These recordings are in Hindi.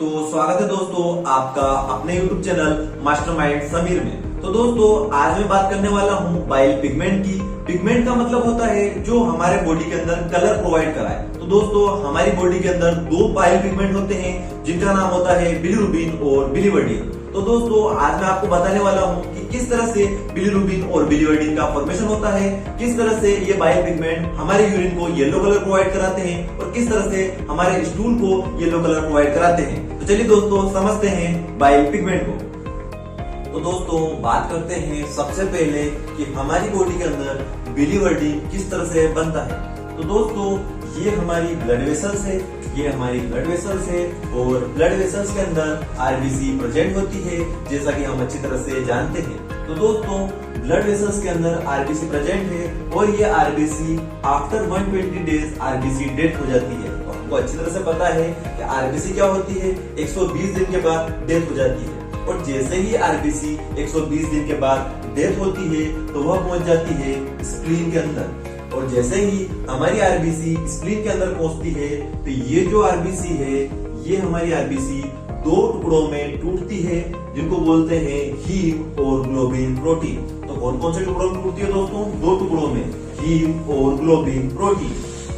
तो स्वागत है दोस्तों आपका अपने YouTube चैनल मास्टरमाइंड समीर में। तो दोस्तों आज मैं बात करने वाला हूँ बाइल पिगमेंट की। पिगमेंट का मतलब होता है जो हमारे बॉडी के अंदर कलर प्रोवाइड कराए। तो दोस्तों हमारी बॉडी के अंदर दो बाइल पिगमेंट होते हैं जिनका नाम होता है बिलीरुबिन और बिलीवर्डिन। तो दोस्तों आज मैं आपको बताने वाला हूँ कि किस तरह से बिलीरुबिन और बिलीवर्डिन का फॉर्मेशन होता है, किस तरह से ये बाइल पिगमेंट हमारे यूरिन को येलो कलर प्रोवाइड कराते हैं और किस तरह से हमारे स्टूल को येलो कलर प्रोवाइड कराते हैं। तो चलिए दोस्तों समझते हैं बाइल पिगमेंट को। तो दोस्तों बात करते हैं सबसे पहले कि हमारी बॉडी के अंदर बिलीवर्डिन किस तरह से बनता है। तो दोस्तों ये हमारी ब्लड वेसल्स है, ये हमारी ब्लड वेसल्स है और ब्लड वेसल्स के अंदर आरबीसी प्रेजेंट होती है जैसा कि हम अच्छी तरह से जानते हैं। तो दोस्तों ब्लड वेसल्स के अंदर आरबीसी प्रेजेंट है और ये RBC after 120 days RBC death हो जाती है। तो हमको अच्छी तरह से पता है कि आरबीसी क्या होती है, 120 दिन के बाद डेथ हो जाती है। और जैसे ही आरबीसी 120 दिन के बाद डेथ होती है तो वह पहुंच जाती है स्प्लीन के अंदर। और जैसे ही हमारी आरबीसी स्प्लीन के अंदर पहुंचती है तो ये जो आरबीसी है ये हमारी आरबीसी दो टुकड़ों में टूटती है जिनको बोलते हैं हीम और ग्लोबिन प्रोटीन। तो कौन कौन से टुकड़ों में टूटती है दोस्तों? दो टुकड़ों में, हीम और ग्लोबिन प्रोटीन।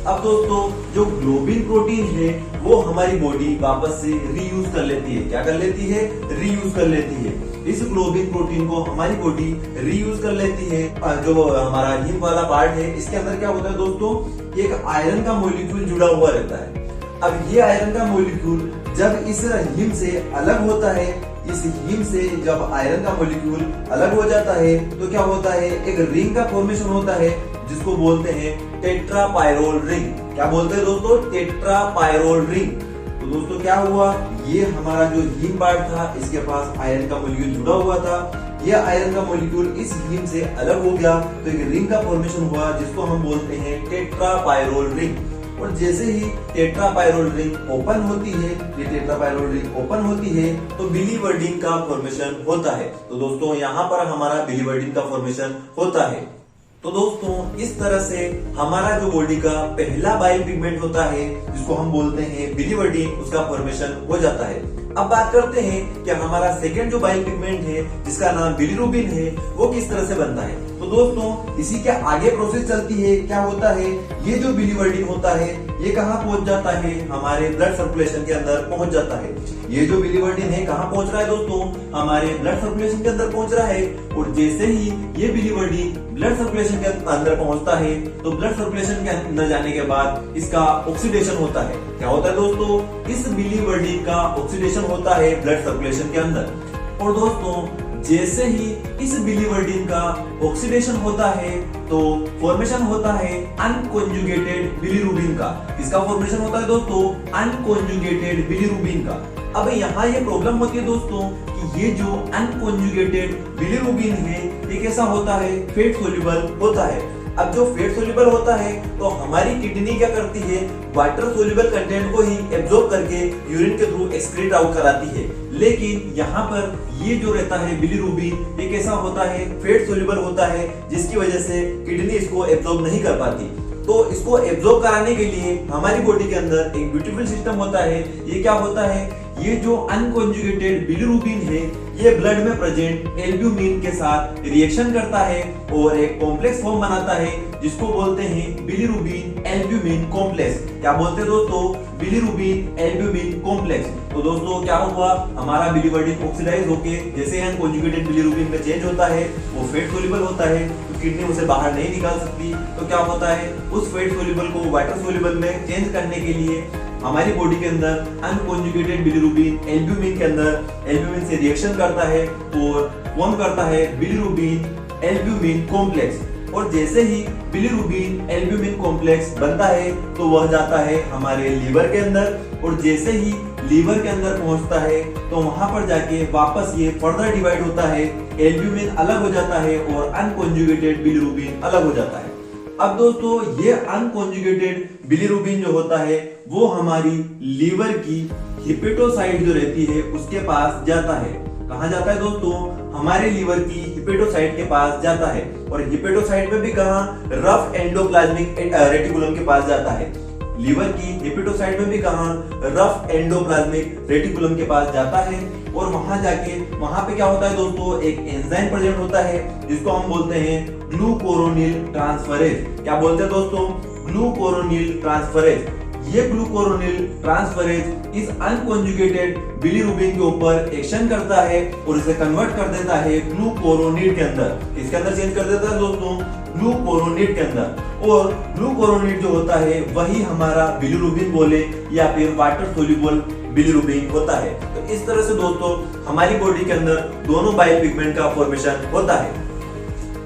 अब दोस्तों जो ग्लोबिन प्रोटीन है वो हमारी बॉडी वापस से रीयूज कर लेती है। क्या कर लेती है? रीयूज कर लेती है। इस ग्लोबिन प्रोटीन को हमारी बॉडी रीयूज कर लेती है। जो हमारा हीम वाला पार्ट है इसके अंदर क्या होता है दोस्तों, एक आयरन का मॉलिक्यूल जुड़ा हुआ रहता है। अब ये आयरन का मॉलिक्यूल जब इस हीम से अलग होता है, इस हीम से जब आयरन का मॉलिक्यूल अलग हो जाता है तो क्या होता है, एक रिंग का फॉर्मेशन होता है जिसको बोलते हैं टेट्रापायरोल रिंग। क्या बोलते हैं दोस्तों? टेट्रापायरोल रिंग। तो दोस्तों क्या हुआ, ये हमारा जो हीम पार्ट था इसके पास आयरन का मॉलिक्यूल जुड़ा हुआ था। यह आयरन का मॉलिक्यूल इस हीम से अलग हो गया तो एक रिंग का फॉर्मेशन हुआ जिसको हम बोलते हैं टेट्रापायरोल रिंग। और जैसे ही टेट्रापायरोल रिंग ओपन होती है, ये टेट्रापायरोल रिंग ओपन होती है तो बिलीवर्डिन का फॉर्मेशन होता है। तो दोस्तों यहाँ पर हमारा बिलीवर्डिन का फॉर्मेशन होता है। तो दोस्तों इस तरह से हमारा जो बॉडी का पहला बाइल पिगमेंट होता है जिसको हम बोलते हैं बिलीवर्डिन, उसका फॉर्मेशन हो जाता है। अब बात करते हैं कि हमारा सेकंड जो बाइल पिगमेंट है जिसका नाम बिलीरुबिन है वो किस तरह से बनता है। तो दोस्तों इसी के आगे प्रोसेस चलती है। क्या होता है, ये जो बिलीवर्डिन होता है ये कहाँ पहुंच जाता है, हमारे ब्लड सर्कुलेशन के अंदर पहुंच जाता है। ये जो बिलीवर्डिन है कहाँ पहुंच रहा है दोस्तों, हमारे ब्लड सर्कुलेशन के अंदर पहुंच रहा है। और जैसे ही ये बिलीवर्डिन ब्लड सर्कुलेशन के अंदर पहुंचता है तो ब्लड सर्कुलेशन के अंदर जाने के बाद इसका ऑक्सीडेशन होता है। क्या होता है दोस्तों, इस बिलीवर्डिन का ऑक्सीडेशन होता है ब्लड सर्कुलेशन के अंदर। और दोस्तों जैसे ही इस बिलीवर्डिन का ऑक्सीडेशन होता है तो फॉर्मेशन होता है अनकॉन्जुगेटेड बिलीरुबिन का। किसका फॉर्मेशन होता है दोस्तों? अनकॉन्जुगेटेड बिलीरुबिन का। अब यहाँ ये प्रॉब्लम होती है दोस्तों कि ये जो अनकॉन्जुगेटेड बिलीरुबिन है ये कैसा होता है, फेट सोल्यूबल होता है। अब जो फेट सोल्यूबल होता है तो हमारी किडनी क्या करती है, वाटर सोल्यूबल कंटेंट को ही एब्जॉर्ब करके यूरिन के थ्रू एक्सक्रीट आउट कराती है। लेकिन यहाँ पर ये जो रहता है बिलीरुबिन ये कैसा होता है, फेट सोल्यूबल होता है जिसकी वजह से किडनी इसको एब्जॉर्ब नहीं कर पाती। तो इसको एब्जॉर्ब कराने के लिए हमारी बॉडी के अंदर एक ब्यूटीफुल सिस्टम होता है। ये क्या होता है, ये जो अनकॉन्जुगेटेड बिलीरुबिन है ये ब्लड में प्रेजेंट एल्ब्यूमिन के साथ रिएक्शन करता है और एक कॉम्प्लेक्स फॉर्म बनाता है जिसको बोलते हैं बिलीरुबिन एल्ब्यूमिन कॉम्प्लेक्स। क्या बोलते हैं दोस्तों? Bilirubin albumin complex. तो दोस्तों क्या हुआ, हमारा बिलीवर्डिन ऑक्सीडाइज होके जैसे अनकॉन्जुगेटेड बिलीरुबिन में चेंज होता है वो फेट सोल्यूबल होता है तो किडनी उसे बाहर नहीं निकाल सकती। तो क्या होता है, उस फेट सोल्यूबल को वाटर सोल्यूबल में चेंज करने के लिए हमारी बॉडी के अंदर अनकॉन्जुगेटेड बिलीरुबिन एल्ब्यूमिन के अंदर एल्ब्यूमिन से रिएक्शन करता है और फॉर्म करता है बिलीरुबिन एल्ब्यूमिन कॉम्प्लेक्स। और जैसे ही बिलीरुबिन एल्ब्यूमिन कॉम्प्लेक्स बनता है तो वह जाता है हमारे लीवर के अंदर। और जैसे ही लीवर के अंदर पहुंचता है तो वहां पर जाके वापस ये फर्दर डिवाइड होता है, एल्ब्यूमिन अलग हो जाता है और अनकॉन्जुगेटेड बिलीरुबिन अलग हो जाता है। अब दोस्तों ये अनकॉन्जुगेटेड बिलीरुबिन जो होता है वो हमारी लीवर की हिपेटोसाइट जो रहती है उसके पास जाता है। कहाँ जाता है दोस्तों? हमारे लीवर की हिपेटोसाइट के पास जाता है। और हिपेटोसाइट में भी कहाँ? रफ एंडोप्लाज्मिक रेटिकुलम के पास जाता है। लीवर की हेपेटोसाइट में भी कहा रफ एंडोप्लाज्मिक रेटिकुलम के पास जाता है और वहां पे क्या होता है दोस्तों, एक एंजाइम प्रेजेंट होता है जिसको हम बोलते हैं ग्लूकोरोनिल ट्रांसफरेज। क्या बोलते हैं दोस्तों, ग्लूकोरोनिल ट्रांसफरेज। ये ग्लूकोरोनिल ट्रांसफरेज इस अनकॉन्जुगेटेड बिलीरुबिन के ऊपर एक्शन करता है और इसे कन्वर्ट कर देता है ग्लूकोरोनिड के अंदर। इसके अंदर चेंज कर देता है दोस्तों, ग्लूकोरोनिड के अंदर। और ग्लूकोरोनिड जो होता है वही हमारा बिलीरुबिन बोले या फिर वाटर सोल्यूबल बिलीरुबिन होता है। तो इस तरह से दोस्तों हमारी बॉडी के अंदर दोनों बाइल पिगमेंट का फॉर्मेशन होता है।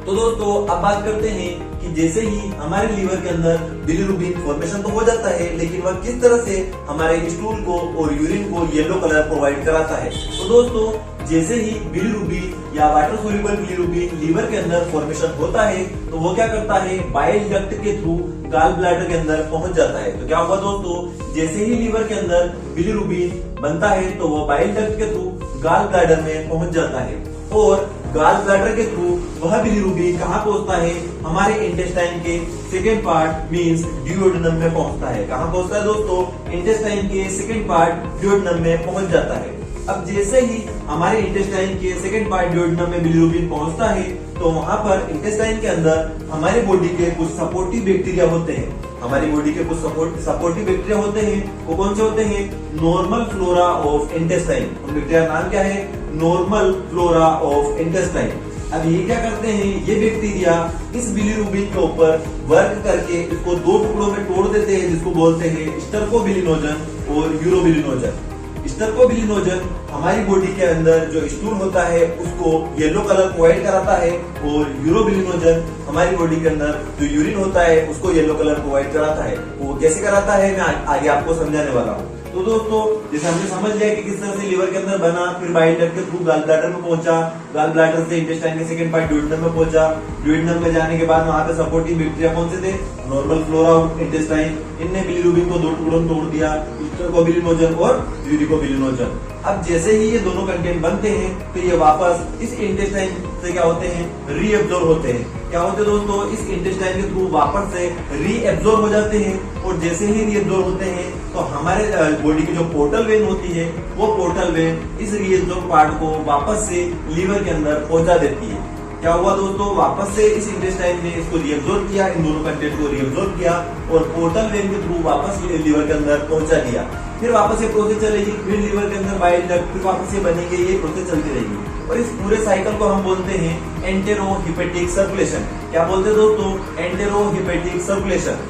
तो दोस्तों अब बात करते हैं कि जैसे ही हमारे लीवर के अंदर बिलीरुबिन फॉर्मेशन तो हो जाता है, लेकिन वह किस तरह से हमारे स्टूल को और यूरिन को येलो कलर प्रोवाइड कराता है। तो दोस्तों जैसे ही बिलीरुबिन या वाटर सोल्यूबल बिलीरुबिन लीवर के अंदर फॉर्मेशन होता है तो वो क्या करता है, बाइल डक्ट के थ्रू गॉल ब्लैडर के अंदर पहुंच जाता है। तो क्या हुआ दोस्तों, जैसे ही लीवर के अंदर बिलीरुबिन बनता है तो वो बाइल डक्ट के थ्रू गॉल ब्लैडर में पहुंच जाता है और गॉल ब्लैडर के थ्रू वह बिलीरुबिन कहाँ पहुंचता है, हमारे इंटेस्टाइन के सेकेंड पार्ट मींस ड्यूओडेनम में पहुंचता है। कहाँ पहुंचता है दोस्तों, इंटेस्टाइन के सेकेंड पार्ट ड्यूओडेनम में पहुंच जाता है। अब जैसे ही हमारे इंटेस्टाइन के सेकेंड पार्ट ड्यूओडेनम में बिलीरुबिन पहुंचता है तो वहां पर इंटेस्टाइन के अंदर हमारे बॉडी के कुछ सपोर्टिव बैक्टीरिया होते हैं। हमारी बॉडी के कुछ सपोर्टिव बैक्टीरिया होते हैं। वो कौन से होते हैं, नॉर्मल फ्लोरा ऑफ इंटेस्टाइन। उन बैक्टीरिया का नाम क्या है, नॉर्मल फ्लोरा ऑफ इंटेस्टाइन। अब ये क्या करते हैं, ये बैक्टीरिया इस बिलीरुबिन के ऊपर वर्क करके इसको दो टुकड़ों में तोड़ देते हैं जिसको बोलते हैं स्टर्कोबिलिनोजन और यूरोबिलिनोजन। स्टर्कोबिलिनोजन हमारी बॉडी के अंदर जो स्टूल होता है उसको येलो कलर प्रोवाइड कराता है और यूरोबिलिनोजन हमारी बॉडी के अंदर जो यूरिन होता है उसको येलो कलर प्रोवाइड कराता है। वो कैसे कराता है मैं आगे आपको समझाने वाला हूँ। तो दोस्तों जैसे हमने समझ लिया कि किस तरह से लीवर के अंदर बना, फिर बाइल डक्ट के थ्रू गॉल ब्लैडर में पहुंचा, गॉल ब्लैडर से इंटेस्टाइन के सेकंड पार्ट ड्यूओडेनम में पहुंचा, ड्यूओडेनम में जाने के बाद वहां पे सपोर्टिव बैक्टीरिया कौन से थे, नॉर्मल फ्लोरा ऑफ इंटेस्टाइन। इनने बिलीरुबिन को दो टुकड़ों में तोड़ दिया, स्टर्कोबिलिनोजन और यूरिकोबिलिनोजन। अब जैसे ही ये दोनों कंटेंट बनते हैं तो ये वापस इस इंटेस्टाइन से क्या होते हैं, रीएब्जॉर्ब होते हैं। क्या होते हैं दोस्तों, इस इंटेस्टाइन के थ्रू वापस से रीएब्जॉर्ब हो जाते हैं और जैसे ही रीएब्जॉर्ब होते हैं तो हमारे बॉडी की जो पोर्टल वेन होती है वो पोर्टल वेन इस रीएब्जॉर्ब पार्ट को वापस से लीवर के अंदर पहुंचा देती है। क्या हुआ दोस्तों, वापस से इस इंटेस्टाइन ने इसको रीएब्जॉर्ब किया, इन दोनों कंटेंट को रीएब्जॉर्ब किया और पोर्टल वेन के थ्रू वापस लीवर के अंदर पहुंचा दिया। फिर वापस ये प्रोसेस चलेगी, फिर लीवर के अंदर बाइल डक्ट, फिर वापस ये बनेगी, ये प्रोसेस चलती रहेगी। और इस पूरे साइकिल को हम बोलते हैं एंटेरोहिपेटिक सर्कुलेशन। क्या बोलते हैं दोस्तों, एंटेरोहिपेटिक सर्कुलेशन।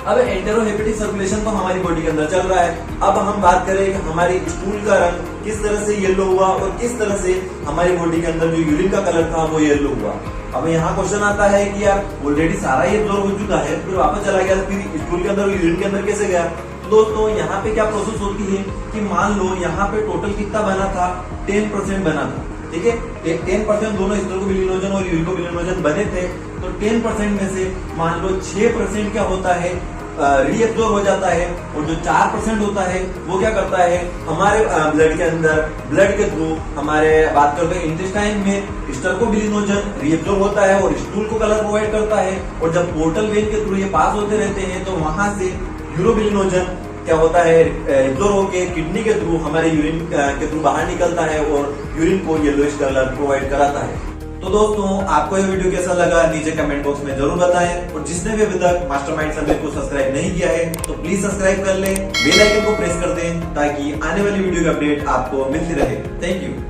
अब एंटेरोहिपेटिक सर्कुलेशन तो हमारी बॉडी के अंदर चल रहा है। अब हम बात करें कि हमारी स्टूल का रंग किस तरह से येलो हुआ और किस तरह से हमारी बॉडी के अंदर जो यूरिन का कलर था वो येलो हुआ। अब यहाँ क्वेश्चन आता है कि यार ऑलरेडी सारा ये एब्जॉर्ब हो चुका है, फिर वापस चला गया, फिर स्टूल के अंदर यूरिन के अंदर कैसे गया। तो दोस्तों यहाँ पे क्या प्रोसेस होती है कि मान लो यहाँ पे टोटल कितना बना था, 10% बना था, ठीक है। 10% दोनों स्टर्कोबिलिनोजन और यूरिकोबिलिनोजन बने थे। तो 10% में से मान लो 6% क्या होता है, रीएब्जॉर्ब हो जाता है और जो 4% होता है वो क्या करता है, हमारे ब्लड के अंदर ब्लड के थ्रू हमारे बात करते हैं इंटेस्टाइन में स्टर्कोबिलिनोजन रीएब्जॉर्ब होता है और स्टूल को कलर प्रोवाइड करता है। और जब पोर्टल वेन के थ्रू ये पास होते रहते हैं तो वहां से यूरोबिलिनोजन क्या होता है, एब्जॉर्ब होके किडनी के थ्रू हमारे यूरिन के थ्रू बाहर निकलता है और यूरिन को येलोइश कलर प्रोवाइड कराता है। तो दोस्तों आपको ये वीडियो कैसा लगा नीचे कमेंट बॉक्स में जरूर बताएं और जिसने भी अभी तक मास्टरमाइंड समीर को सब्सक्राइब नहीं किया है तो प्लीज सब्सक्राइब कर लें, बेल आइकन को प्रेस कर दें ताकि आने वाली वीडियो की अपडेट आपको मिलती रहे। Thank you.